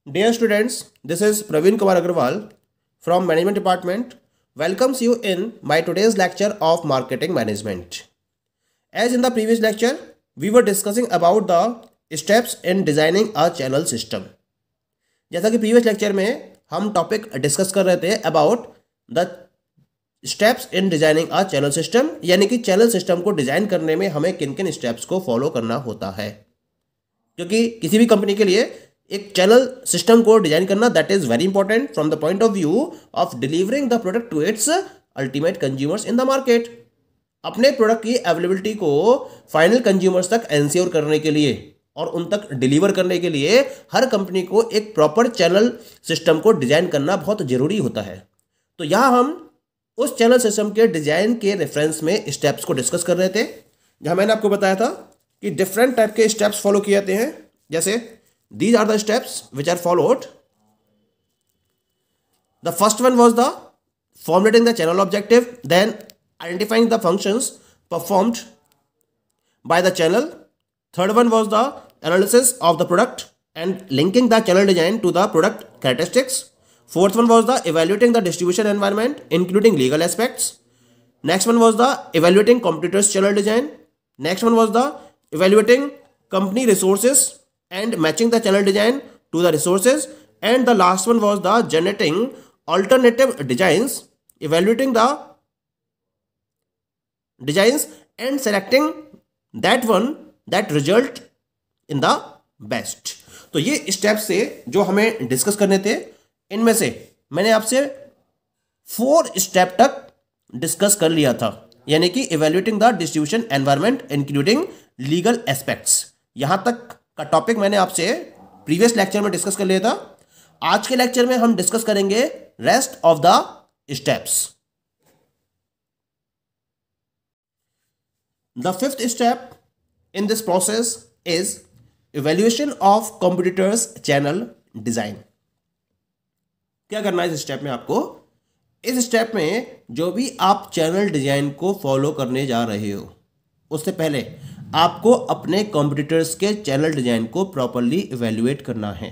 Dear students, this is Praveen Kumar Agarwal from Management Department. Welcomes you in my today's lecture of Marketing Management. As in the previous lecture, we were discussing about the steps in designing a channel system. जैसा कि previous lecture में हम topic discuss कर रहे थे about the steps in designing a channel system, यानी कि channel system को डिजाइन करने में हमें किन किन स्टेप्स को फॉलो करना होता है, क्योंकि किसी भी कंपनी के लिए एक चैनल सिस्टम को डिजाइन करना that is very important from the point of view of delivering the product to its ultimate consumers in the market. अपने प्रोडक्ट की अवेलेबिलिटी को फाइनल कंज्यूमर्स तक एंश्योर करने के लिए और उन तक डिलीवर करने के लिए हर कंपनी को एक प्रॉपर चैनल सिस्टम को डिजाइन करना बहुत जरूरी होता है। तो यहाँ हम उस चैनल सिस्टम के डिजाइन के रेफरेंस में स्टेप्स को डिस्कस कर रहे थे, जहाँ मैंने आपको बताया था कि डिफरेंट टाइप के स्टेप्स फॉलो किए जाते हैं। जैसे these are the steps which are followed. The first one was the formulating the channel objective, then identifying the functions performed by the channel. Third one was the analysis of the product and linking the channel design to the product characteristics. Fourth one was the evaluating the distribution environment including legal aspects. Next one was the evaluating competitors channel design. Next one was the evaluating company resources and matching the channel design to the resources. And the last one was the generating alternative designs, evaluating the designs and selecting that one that result in the best. तो ये steps से जो हमें discuss करने थे, इनमें से मैंने आपसे 4 स्टेप तक डिस्कस कर लिया था, यानी कि evaluating the distribution environment including legal aspects। यहां तक का टॉपिक मैंने आपसे प्रीवियस लेक्चर में डिस्कस कर लिया था। आज के लेक्चर में हम डिस्कस करेंगे rest of the steps. The fifth step in this process is evaluation of competitors channel design. क्या करना है इस स्टेप में आपको? इस स्टेप में जो भी आप चैनल डिजाइन को फॉलो करने जा रहे हो, उससे पहले आपको अपने कॉम्पिटिटर्स के चैनल डिजाइन को प्रॉपर्ली इवैल्यूएट करना है।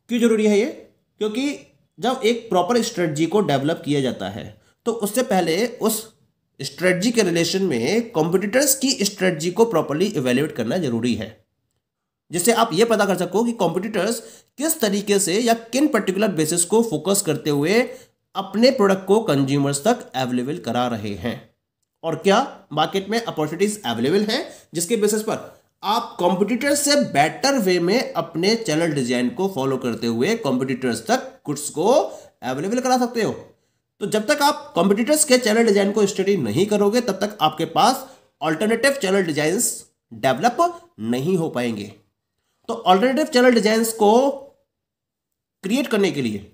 क्यों जरूरी है ये? क्योंकि जब एक प्रॉपर स्ट्रेटजी को डेवलप किया जाता है तो उससे पहले उस स्ट्रेटजी के रिलेशन में कॉम्पिटिटर्स की स्ट्रेटजी को प्रॉपर्ली इवैल्यूएट करना जरूरी है, जिससे आप ये पता कर सको कि कॉम्पिटिटर्स किस तरीके से या किन पर्टिकुलर बेसिस को फोकस करते हुए अपने प्रोडक्ट को कंज्यूमर्स तक अवेलेबल करा रहे हैं, और क्या मार्केट में अपॉर्चुनिटीज अवेलेबल हैं जिसके बेसिस पर आप कॉम्पिटिटर्स से बेटर वे में अपने चैनल डिजाइन को फॉलो करते हुए कॉम्पिटिटर्स तक गुड्स को अवेलेबल करा सकते हो। तो जब तक आप कॉम्पिटिटर्स के चैनल डिजाइन को स्टडी नहीं करोगे तब तक आपके पास ऑल्टरनेटिव चैनल डिजाइंस डेवलप नहीं हो पाएंगे। तो ऑल्टरनेटिव चैनल डिजाइंस को क्रिएट करने के लिए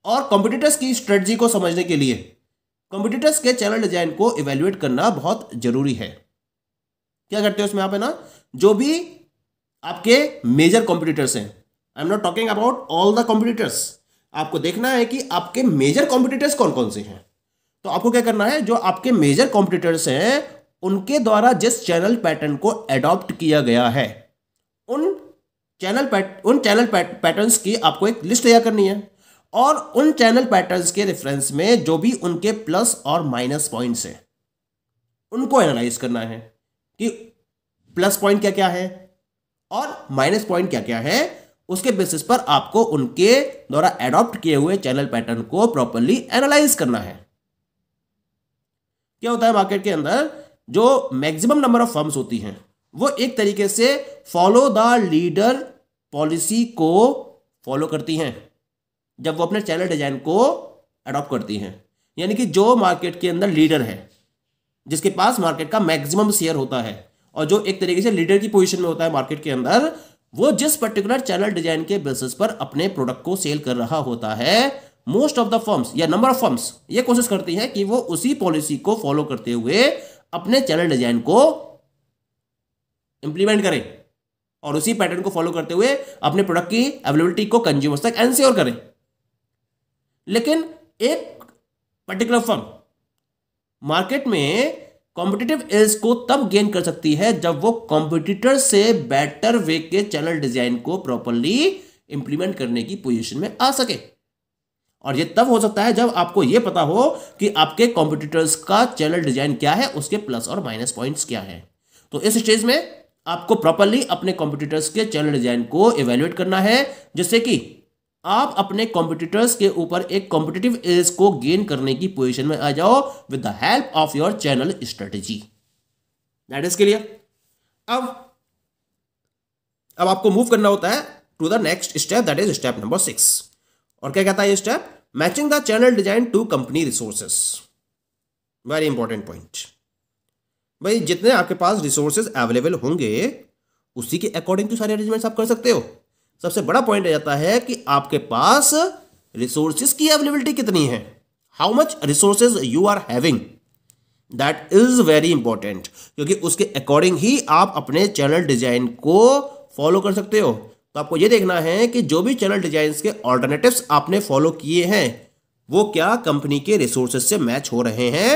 और कॉम्पिटिटर्स की स्ट्रेटजी को समझने के लिए कॉम्पिटिटर्स के चैनल डिजाइन को इवैल्यूएट करना बहुत जरूरी है। क्या करते हो उसमें आप, है ना, जो भी आपके मेजर कॉम्पिटिटर्स हैं, I am not talking about all the competitors, आपको देखना है कि आपके मेजर कॉम्पिटिटर्स कौन कौन से हैं। तो आपको क्या करना है, जो आपके मेजर कॉम्पिटिटर्स हैं उनके द्वारा जिस चैनल पैटर्न को एडॉप्ट किया गया है उन चैनल पैटर्न्स की आपको एक लिस्ट तैयार करनी है, और उन चैनल पैटर्न्स के रेफरेंस में जो भी उनके प्लस और माइनस पॉइंट्स हैं उनको एनालाइज करना है कि प्लस पॉइंट क्या क्या है और माइनस पॉइंट क्या क्या है। उसके बेसिस पर आपको उनके द्वारा एडॉप्ट किए हुए चैनल पैटर्न को प्रॉपर्ली एनालाइज करना है। क्या होता है, मार्केट के अंदर जो मैक्सिमम नंबर ऑफ फर्म्स होती हैं वो एक तरीके से फॉलो द लीडर पॉलिसी को फॉलो करती हैं जब वो अपने चैनल डिजाइन को अडॉप्ट करती हैं। यानी कि जो मार्केट के अंदर लीडर है, जिसके पास मार्केट का मैक्सिमम शेयर होता है और जो एक तरीके से लीडर की पोजीशन में होता है मार्केट के अंदर, वो जिस पर्टिकुलर चैनल डिजाइन के बेसिस पर अपने प्रोडक्ट को सेल कर रहा होता है, मोस्ट ऑफ द फर्म्स या नंबर ऑफ फर्म्स ये कोशिश करती हैं कि वो उसी पॉलिसी को फॉलो करते हुए अपने चैनल डिजाइन को इंप्लीमेंट करें और उसी पैटर्न को फॉलो करते हुए अपने प्रोडक्ट की अवेलेबिलिटी को कंज्यूमर्स तक एंश्योर करें। लेकिन एक पर्टिकुलर फर्म मार्केट में कॉम्पिटिटिव एज को तब गेन कर सकती है जब वो कॉम्पिटिटर से बेटर वे के चैनल डिजाइन को प्रॉपरली इंप्लीमेंट करने की पोजीशन में आ सके। और ये तब हो सकता है जब आपको ये पता हो कि आपके कॉम्पिटिटर्स का चैनल डिजाइन क्या है, उसके प्लस और माइनस पॉइंट्स क्या है। तो इस स्टेज में आपको प्रॉपरली अपने कॉम्पिटिटर्स के चैनल डिजाइन को इवेल्युएट करना है, जिससे कि आप अपने कॉम्पिटिटर्स के ऊपर एक कॉम्पिटिटिव एज को गेन करने की पोजीशन में आ जाओ with the help of your channel strategy. That is clear. अब आपको मूव करना होता है to the next step, that is step number 6। और क्या कहता है ये स्टेप? Matching the channel design to company resources. Very important point. भाई जितने आपके पास रिसोर्सेज अवेलेबल होंगे उसी के अकॉर्डिंग तो सारे अरेंजमेंट्स आप कर सकते हो। सबसे बड़ा पॉइंट आ जाता है कि आपके पास रिसोर्सेज की अवेलेबिलिटी कितनी है, how much resources you are having, that is very important, क्योंकि उसके अकॉर्डिंग ही आप अपने चैनल डिजाइन को फॉलो कर सकते हो। तो आपको यह देखना है कि जो भी चैनल डिजाइन के ऑल्टरनेटिव्स आपने फॉलो किए हैं वो क्या कंपनी के रिसोर्सेज से मैच हो रहे हैं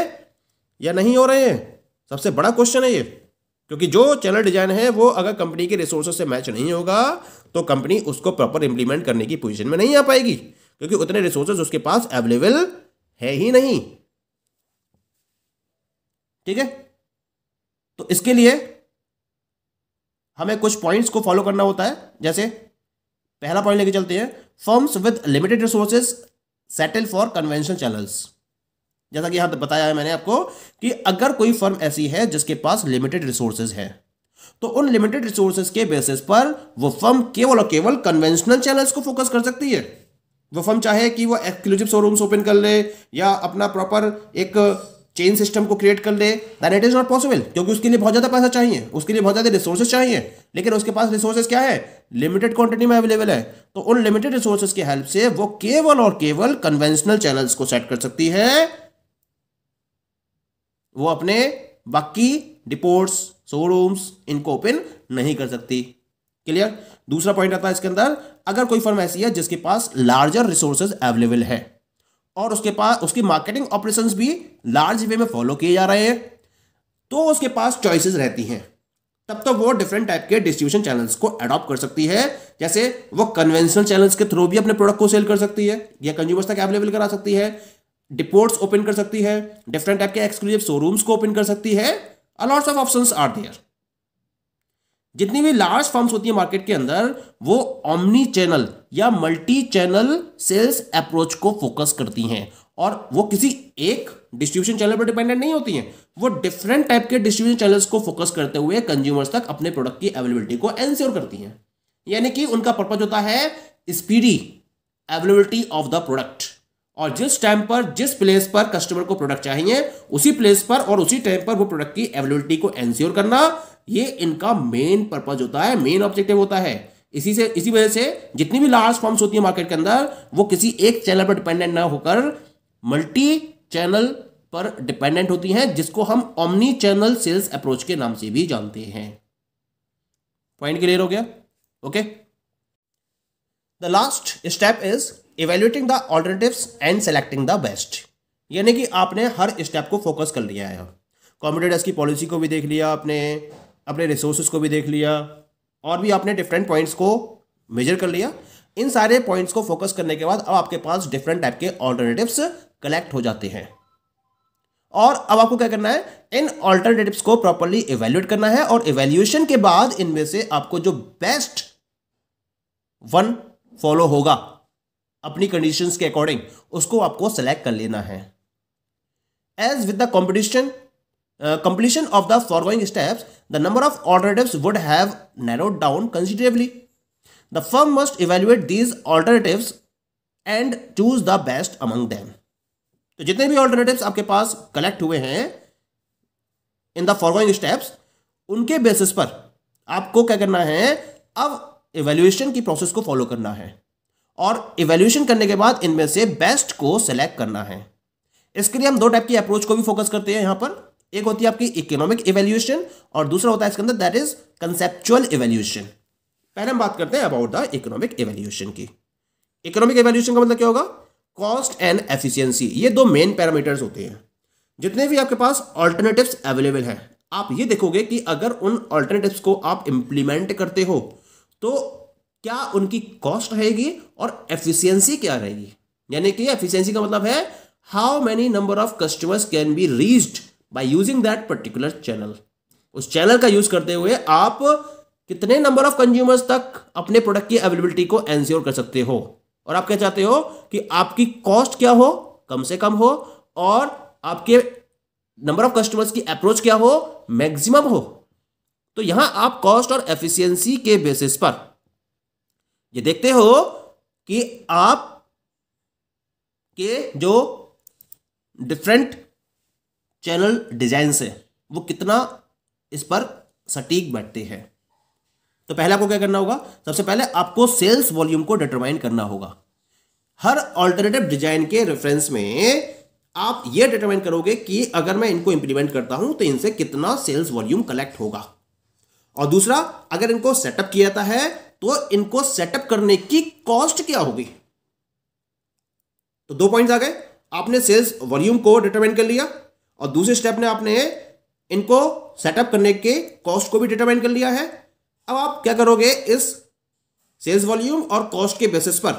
या नहीं हो रहे हैं। सबसे बड़ा क्वेश्चन है ये, क्योंकि जो चैनल डिजाइन है वो अगर कंपनी के रिसोर्सेज से मैच नहीं होगा तो कंपनी उसको प्रॉपर इंप्लीमेंट करने की पोजीशन में नहीं आ पाएगी, क्योंकि उतने रिसोर्सेज उसके पास अवेलेबल है ही नहीं। ठीक है, तो इसके लिए हमें कुछ पॉइंट्स को फॉलो करना होता है। जैसे पहला पॉइंट लेके चलते हैं, firms with limited resources settle for conventional channels. जैसा कि यहां बताया है मैंने आपको कि अगर कोई फर्म ऐसी है जिसके पास लिमिटेड रिसोर्सेज है तो उन लिमिटेड रिसोर्सेज के बेसिस पर वो फर्म केवल और केवल कन्वेंशनल चैनल्स को फोकस कर सकती है। वो फर्म चाहे कि वो एक्सक्लूसिव शोरूम्स ओपन कर ले या अपना प्रॉपर एक चेन सिस्टम को क्रिएट कर ले, that it is not possible, क्योंकि उसके लिए बहुत ज्यादा पैसा चाहिए, उसके लिए बहुत ज्यादा रिसोर्सेज चाहिए, लेकिन उसके पास रिसोर्सेज क्या है, लिमिटेड क्वांटिटी में अवेलेबल है। तो उन लिमिटेड रिसोर्सेज की हेल्प से वो केवल और केवल कन्वेंशनल चैनल्स को सेट कर सकती है, वो अपने बाकी डिपोट्स शोरूम्स इनको ओपन नहीं कर सकती। क्लियर। दूसरा पॉइंट आता है इसके अंदर, अगर कोई फर्म ऐसी है जिसके पास लार्जर रिसोर्सेज अवेलेबल है और उसके पास उसकी मार्केटिंग ऑपरेशंस भी लार्ज वे में फॉलो किए जा रहे हैं, तो उसके पास चॉइसेस रहती हैं। तब तो वो डिफरेंट टाइप के डिस्ट्रीब्यूशन चैनल्स को अडॉप्ट कर सकती है। जैसे वो कन्वेंशनल चैनल्स के थ्रू भी अपने प्रोडक्ट को सेल कर सकती है या कंज्यूमर्स तक अवेलेबल करा सकती है, डिपोट्स ओपन कर सकती है, डिफरेंट टाइप के एक्सक्लूसिव शोरूम्स को ओपन कर सकती है। A lots of options are there. जितनी भी लार्ज फर्म्स होती है मार्केट के अंदर वो ओमनी चैनल या मल्टी चैनल सेल्स अप्रोच को फोकस करती हैं और वो किसी एक डिस्ट्रीब्यूशन चैनल पर डिपेंडेंट नहीं होती हैं। वो डिफरेंट टाइप के डिस्ट्रीब्यूशन चैनल्स को फोकस करते हुए कंज्यूमर्स तक अपने प्रोडक्ट की अवेलेबिलिटी को एंश्योर करती हैं। यानी कि उनका पर्पज होता है speedy availability of the product, और जिस टाइम पर जिस प्लेस पर कस्टमर को प्रोडक्ट चाहिए उसी प्लेस पर और उसी टाइम पर वो प्रोडक्ट की अवेलेबिलिटी को एंश्योर करना, ये इनका मेन पर्पज होता है, मेन ऑब्जेक्टिव होता है। इसी वजह से जितनी भी लार्ज फर्म्स होती है मार्केट के अंदर वो किसी एक चैनल पर डिपेंडेंट ना होकर मल्टी चैनल पर डिपेंडेंट होती हैं, जिसको हम ओमनी चैनल सेल्स अप्रोच के नाम से भी जानते हैं। पॉइंट क्लियर हो गया? Okay. The last step is evaluating the alternatives and selecting the best. यानी कि आपने हर स्टेप को फोकस कर लिया है। कॉम्पिटिटर्स की पॉलिसी को भी देख लिया, अपने रिसोर्सेज को भी देख लिया, और भी आपने डिफरेंट पॉइंट्स को मेजर कर लिया। इन सारे पॉइंट्स को फोकस करने के बाद अब आपके पास डिफरेंट टाइप के ऑल्टरनेटिव्स कलेक्ट हो जाते हैं। और अब आपको क्या करना है, इन ऑल्टरनेटिव्स को प्रॉपर्ली इवेल्युएट करना है, और इवेल्युएशन के बाद इनमें से आपको जो बेस्ट वन फॉलो होगा अपनी कंडीशंस के अकॉर्डिंग उसको आपको सेलेक्ट कर लेना है। As with the completion of the foregoing steps, the number of alternatives would have narrowed down considerably. The firm must evaluate these alternatives and choose the best among them. तो जितने भी alternatives आपके पास collect हुए हैं in the foregoing steps, उनके basis पर आपको क्या करना है, अब इवेल्युएशन की प्रोसेस को फॉलो करना है, और इवेल्युएशन करने के बाद इनमें से बेस्ट को सेलेक्ट करना है। इसके लिए हम दो टाइप की अप्रोच को भी फोकस करते हैं यहां पर। एक होती है आपकी इकोनॉमिक इवैल्यूएशन और दूसरा होता है इसके अंदर दैट इज कंसेप्चुअल इवैल्यूएशन। पहले हम बात करते हैं अबाउट द इकोनॉमिक इवैल्यूएशन की। इकोनॉमिक इवैल्यूएशन का मतलब क्या होगा, कॉस्ट एंड एफिशिएंसी। ये दो मेन पैरामीटर्स होते हैं जितने भी आपके पास ऑल्टरनेटिव्स अवेलेबल हैं, आप ये देखोगे कि अगर उन ऑल्टरनेटिव्स को आप इंप्लीमेंट करते हो तो क्या उनकी कॉस्ट रहेगी और एफिशिएंसी क्या रहेगी। यानी कि एफिशिएंसी का मतलब है how many number of customers can be reached by using that particular channel. उस चैनल का यूज करते हुए आप कितने नंबर ऑफ कंज्यूमर्स तक अपने प्रोडक्ट की अवेलेबिलिटी को एंश्योर कर सकते हो। और आप क्या चाहते हो कि आपकी कॉस्ट क्या हो, कम से कम हो, और आपके नंबर ऑफ कस्टमर्स की अप्रोच क्या हो, मैक्सिमम हो। तो यहां आप कॉस्ट और एफिशिएंसी के बेसिस पर ये देखते हो कि आप के जो डिफरेंट चैनल डिजाइन है वो कितना इस पर सटीक बैठते हैं। तो पहले आपको क्या करना होगा, सबसे पहले आपको सेल्स वॉल्यूम को डिटरमाइन करना होगा। हर ऑल्टरनेटिव डिजाइन के रेफरेंस में आप ये डिटरमाइन करोगे कि अगर मैं इनको इंप्लीमेंट करता हूं तो इनसे कितना सेल्स वॉल्यूम कलेक्ट होगा। और दूसरा, अगर इनको सेटअप किया जाता है तो इनको सेटअप करने की कॉस्ट क्या होगी। तो 2 पॉइंट्स आ गए, आपने सेल्स वॉल्यूम को डिटरमाइन कर लिया और दूसरे स्टेप में आपने इनको सेटअप करने के कॉस्ट को भी डिटरमाइन कर लिया है। अब आप क्या करोगे, इस सेल्स वॉल्यूम और कॉस्ट के बेसिस पर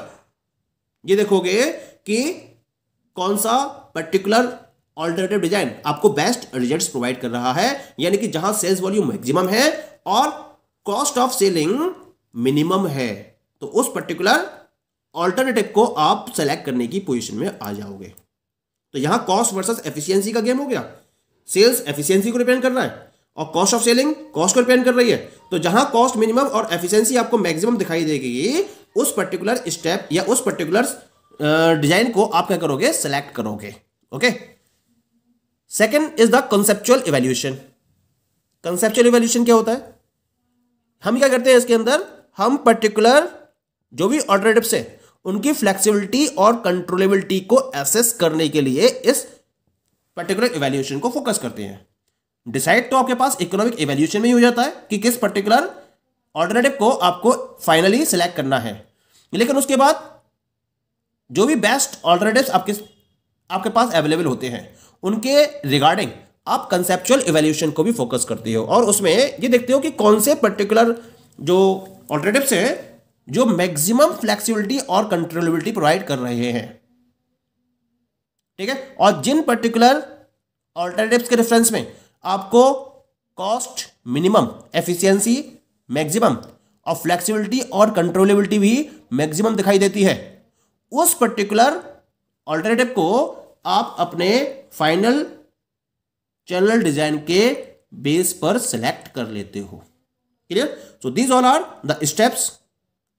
ये देखोगे कि कौन सा पर्टिकुलर ऑल्टरनेटिव डिजाइन आपको बेस्ट रिजल्ट्स प्रोवाइड कर रहा है, यानी कि जहां सेल्स वॉल्यूम मैक्सिमम है और कॉस्ट ऑफ सेलिंग मिनिमम है, तो उस पर्टिकुलर ऑल्टरनेटिव को आप सेलेक्ट करने की पोजीशन में आ जाओगे। तो यहां कॉस्ट वर्सेस एफिशिएंसी का गेम हो गया। सेल्स एफिशिएंसी को डिपेंड कर रहा है और कॉस्ट ऑफ सेलिंग कॉस्ट को डिपेंड कर रही है। तो जहां कॉस्ट मिनिमम और एफिशिएंसी आपको मैक्सिमम दिखाई देगी, उस पर्टिकुलर स्टेप या उस पर्टिकुलर डिजाइन को आप क्या करोगे, सेलेक्ट करोगे। Okay, second is the conceptual evaluation. Conceptual evaluation क्या होता है, हम क्या करते हैं इसके अंदर, हम पर्टिकुलर जो भी ऑल्टरनेटिव्स है उनकी फ्लेक्सिबिलिटी और कंट्रोलेबिलिटी को एसेस करने के लिए इस पर्टिकुलर इवैल्यूएशन को फोकस करते हैं। डिसाइड तो आपके पास इकोनॉमिक इवैल्यूएशन में ही हो जाता है कि किस पर्टिकुलर ऑल्टरनेटिव को आपको फाइनली सिलेक्ट करना है, लेकिन उसके बाद जो भी बेस्ट ऑल्टरनेटिव्स आपके पास अवेलेबल होते हैं उनके रिगार्डिंग आप कंसेप्चुअल इवैल्यूएशन को भी फोकस करते हो और उसमें ये देखते हो कि कौन से पर्टिकुलर जो ऑल्टरनेटिव्स हैं जो मैक्सिमम फ्लेक्सिबिलिटी और कंट्रोलेबिलिटी प्रोवाइड कर रहे हैं। ठीक है, और जिन पर्टिकुलर ऑल्टरनेटिव्स के रेफरेंस में आपको कॉस्ट मिनिमम, एफिशिएंसी मैक्सिमम और फ्लेक्सिबिलिटी और कंट्रोलेबिलिटी भी मैक्सिमम दिखाई देती है, उस पर्टिकुलर ऑल्टरनेटिव को आप अपने फाइनल चैनल डिजाइन के बेस पर सिलेक्ट कर लेते हो। Clear? So these all are the steps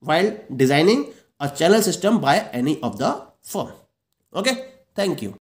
while designing a channel system by any of the firm. Okay, thank you.